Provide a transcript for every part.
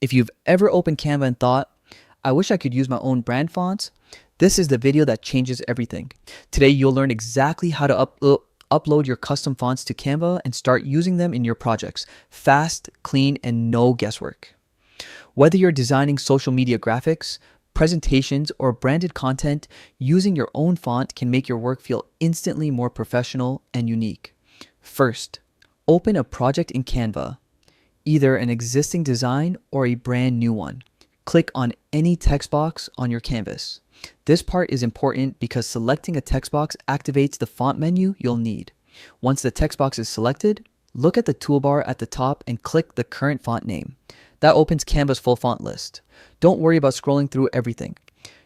If you've ever opened Canva and thought, I wish I could use my own brand fonts, this is the video that changes everything. Today, you'll learn exactly how to upload your custom fonts to Canva and start using them in your projects. Fast, clean, and no guesswork. Whether you're designing social media graphics, presentations, or branded content, using your own font can make your work feel instantly more professional and unique. First, open a project in Canva, either an existing design or a brand new one. Click on any text box on your canvas. This part is important because selecting a text box activates the font menu you'll need. Once the text box is selected, look at the toolbar at the top and click the current font name. That opens Canva's full font list. Don't worry about scrolling through everything.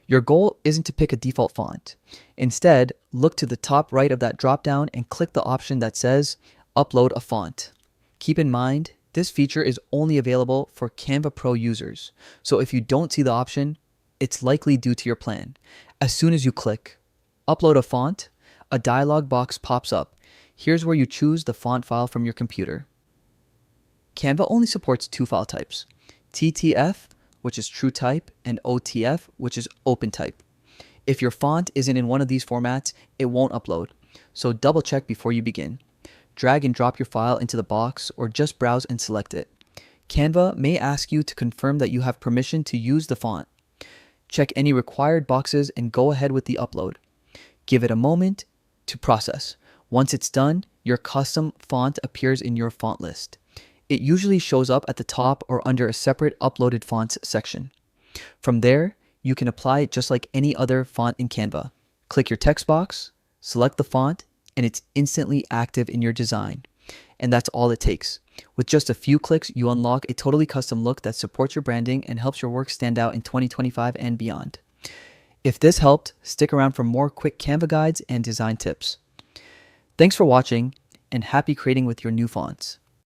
Your goal isn't to pick a default font. Instead, look to the top right of that dropdown and click the option that says Upload a font. Keep in mind, this feature is only available for Canva Pro users, so if you don't see the option, it's likely due to your plan. As soon as you click Upload a font, a dialog box pops up. Here's where you choose the font file from your computer. Canva only supports two file types, TTF, which is true type, and OTF, which is open type. If your font isn't in one of these formats, it won't upload, so double check before you begin. Drag and drop your file into the box or just browse and select it. Canva may ask you to confirm that you have permission to use the font. Check any required boxes and go ahead with the upload. Give it a moment to process. Once it's done, your custom font appears in your font list. It usually shows up at the top or under a separate uploaded fonts section. From there, you can apply it just like any other font in Canva. Click your text box, select the font, and it's instantly active in your design. And that's all it takes. With just a few clicks, you unlock a totally custom look that supports your branding and helps your work stand out in 2025 and beyond. If this helped, stick around for more quick Canva guides and design tips. Thanks for watching, and happy creating with your new fonts.